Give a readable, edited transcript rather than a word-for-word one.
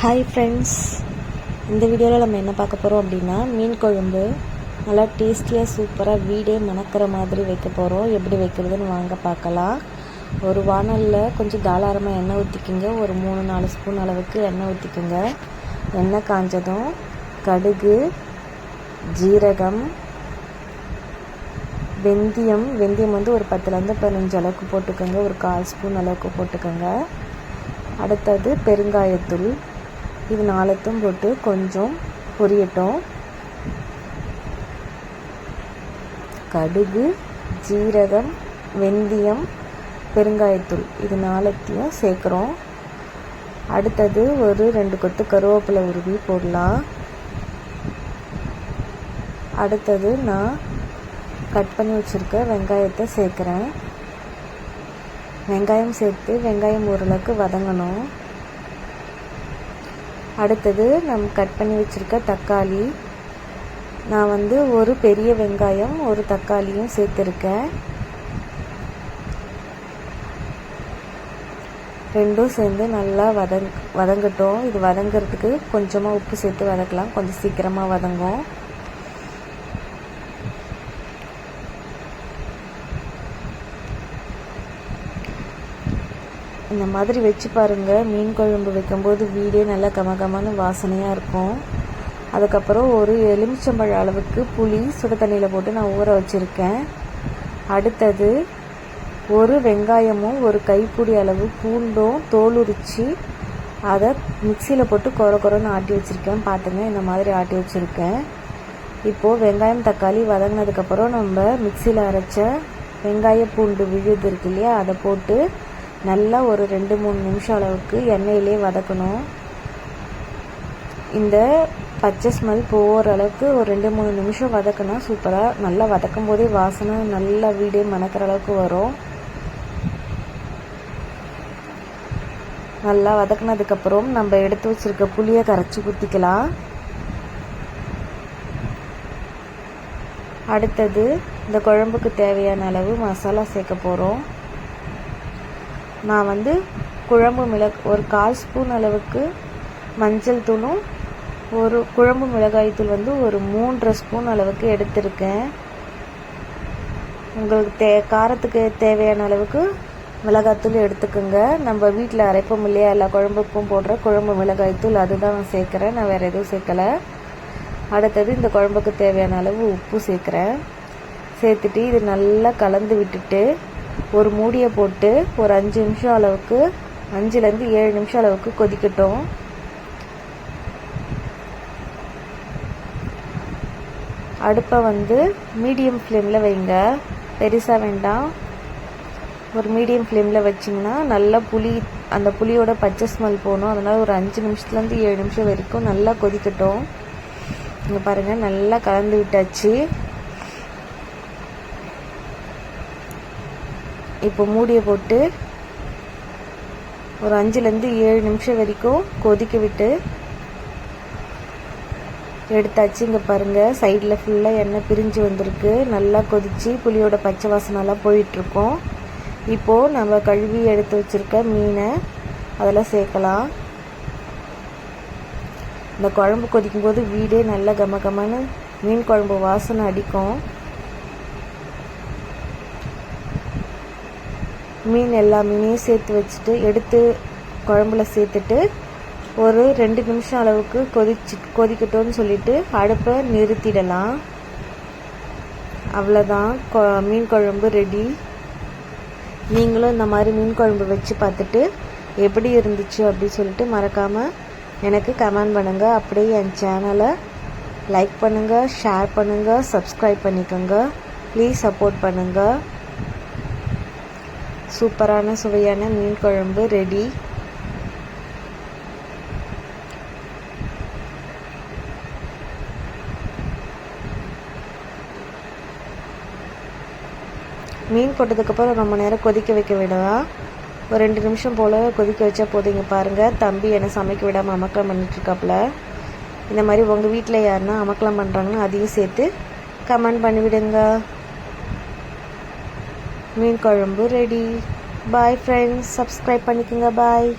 Hi friends, இந்த வீடியோவில் நம்ம என்ன பார்க்க போகிறோம் அப்படின்னா மீன் குழம்பு நல்லா டேஸ்டியாக சூப்பராக வீடே மணக்கிற மாதிரி வைக்க போகிறோம். எப்படி வைக்கிறதுன்னு வாங்க பார்க்கலாம். ஒரு வானலில் கொஞ்சம் தாராளமாக எண்ணெய் ஊற்றிக்குங்க. ஒரு 3-4 ஸ்பூன் அளவுக்கு எண்ணெய் ஊற்றிக்குங்க. எண்ணெய் காஞ்சதும் கடுகு, ஜீரகம், வெந்தயம் வந்து ஒரு 10லேருந்து 15 அளவுக்கு போட்டுக்கோங்க. ஒரு 1/4 ஸ்பூன் அளவுக்கு போட்டுக்கோங்க. அடுத்தது பெருங்காயத்தூள், இது 4த்தும் போட்டு கொஞ்சம் பொரியட்டும். கடுகு, ஜீரகம், வெந்தயம், பெருங்காயத்தூள் இது 4த்தையும் சேர்க்குறோம். அடுத்தது ஒரு 2 கொத்து கருவேப்பிலை உருவி போடலாம். அடுத்தது நான் கட் பண்ணி வச்சுருக்க வெங்காயத்தை சேர்க்குறேன். வெங்காயம் சேர்த்து வெங்காயம் ஓரளவுக்கு வதங்கணும். அடுத்தது நம்ம கட் பண்ணி வச்சுருக்க தக்காளி, நான் ஒரு பெரிய வெங்காயம் ஒரு தக்காளியும் சேர்த்துருக்கேன். ரெண்டும் சேர்ந்து நல்லா வதங்கட்டும். இது வதங்கிறதுக்கு கொஞ்சமாக உப்பு சேர்த்து வதக்கலாம், கொஞ்சம் சீக்கிரமாக வதங்கும். இந்த மாதிரி வச்சு பாருங்கள். மீன் குழம்பு வைக்கும்போது வீடே நல்லா கமகமான வாசனையாக இருக்கும். அதுக்கப்புறம் ஒரு எலுமிச்சம்பழ அளவுக்கு புளி சுடு தண்ணியில் போட்டு நான் ஊற வச்சுருக்கேன். அடுத்தது ஒரு வெங்காயமும் ஒரு கைப்பிடி அளவு பூண்டும் தோல் உரித்து அதை மிக்சியில் போட்டு கொரன்னு ஆட்டி வச்சுருக்கேன். பார்த்துங்க, இந்த மாதிரி ஆட்டி வச்சுருக்கேன். இப்போது வெங்காயம் தக்காளி வதங்கினதுக்கப்புறம் நம்ம மிக்சியில் அரைச்ச வெங்காய பூண்டு விழுது இருக்கு இல்லையா, அதை போட்டு நல்லா ஒரு 2-3 நிமிஷம் அளவுக்கு எண்ணெயிலே வதக்கணும். இந்த பச்சை ஸ்மெல் போகிற அளவுக்கு ஒரு 2-3 நிமிஷம் வதக்கினா சூப்பராக நல்லா வதக்கும் போதே வாசனை நல்லா வீடே மணக்கிற அளவுக்கு வரும். நல்லா வதக்கினதுக்கப்புறம் நம்ம எடுத்து வச்சுருக்க புளியை கரைச்சி ஊற்றிக்கலாம். அடுத்தது இந்த குழம்புக்கு தேவையான அளவு மசாலா சேர்க்க போகிறோம். நான் குழம்பு மிளகு ஒரு 1/4 ஸ்பூன் அளவுக்கு மஞ்சள் தூளும் ஒரு குழம்பு மிளகாய் தூள் ஒரு 3.5 ஸ்பூன் அளவுக்கு எடுத்திருக்கேன். உங்களுக்கு காரத்துக்கு தேவையான அளவுக்கு மிளகாய்த்தூள் எடுத்துக்கோங்க. நம்ம வீட்டில் அரைப்போம் இல்லையா, எல்லா குழம்புக்கும் போடுற குழம்பு மிளகாய்த்தூள் அதுதான் நான் சேர்க்குறேன். நான் வேறு எதுவும் சேர்க்கலை. அடுத்தது இந்த குழம்புக்கு தேவையான அளவு உப்பு சேர்க்குறேன். சேர்த்துட்டு இது நல்லா கலந்து விட்டுட்டு ஒரு மூடியை போட்டு ஒரு 5 நிமிஷம் அளவுக்கு 5லேருந்து 7 நிமிஷம் அளவுக்கு கொதிக்கட்டும். அடுப்பை மீடியம் ஃப்ளேமில் வைங்க, பெருசாக வேண்டாம். ஒரு மீடியம் ஃப்ளேமில் வச்சிங்கன்னா நல்லா அந்த புளியோட பச்சை ஸ்மெல் போகணும். அதனால் ஒரு 5 நிமிஷத்துலேருந்து 7 நிமிஷம் வரைக்கும் நல்லா கொதிக்கட்டும். இங்கே பாருங்கள், நல்லா கலந்து விட்டாச்சு. இப்போ மூடியை போட்டு ஒரு 5லேருந்து 7 நிமிஷம் வரைக்கும் கொதிக்க விட்டு எடுத்தாச்சு. இங்கே பாருங்கள், சைடில் ஃபுல்லாக எண்ணெய் பிரிஞ்சு வந்திருக்கு. நல்லா கொதித்து புளியோட பச்சை வாசனைலாம் போயிட்டுருக்கோம். இப்போது நம்ம கழுவி எடுத்து வச்சுருக்க மீனை அதெல்லாம் சேர்க்கலாம். இந்த குழம்பு கொதிக்கும்போது வீடே நல்லா கமகமான மீன் குழம்பு வாசனை அடிக்கும். மீன் எல்லா மீனையும் சேர்த்து வச்சுட்டு எடுத்து குழம்புல சேர்த்துட்டு ஒரு 2 நிமிஷம் அளவுக்கு கொதிக்கட்டும்னு சொல்லிட்டு அடுப்பை நிறுத்திடலாம். அவ்வளோதான், மீன் குழம்பு ரெடி. நீங்களும் இந்த மாதிரி மீன் குழம்பு வச்சு பார்த்துட்டு எப்படி இருந்துச்சு அப்படின்னு சொல்லிட்டு மறக்காமல் எனக்கு கமெண்ட் பண்ணுங்கள். அப்படியே என் சேனலை லைக் பண்ணுங்கள், ஷேர் பண்ணுங்கள், சப்ஸ்கிரைப் பண்ணிக்கோங்க. ப்ளீஸ் சப்போர்ட் பண்ணுங்கள். சூப்பரான சுவையான மீன் குழம்பு ரெடி. மீன் போட்டதுக்கப்புறம் ரொம்ப நேரம் கொதிக்க வைக்க விடலாம். ஒரு 2 நிமிஷம் போல் கொதிக்க வச்சா போதுங்க. பாருங்கள், தம்பி என்னை சமைக்க விடாமல் அமக்கலம் பண்ணிட்டுருக்காப்புல. இந்த மாதிரி உங்கள் வீட்டில் யாருன்னா அமக்கலம் பண்ணுறாங்கன்னா அதையும் சேர்த்து கமெண்ட் பண்ணிவிடுங்க. மீன் குழம்பு ரெடி. பாய் ஃப்ரெண்ட்ஸ், சப்ஸ்கிரைப் பண்ணிக்கோங்க. பாய்.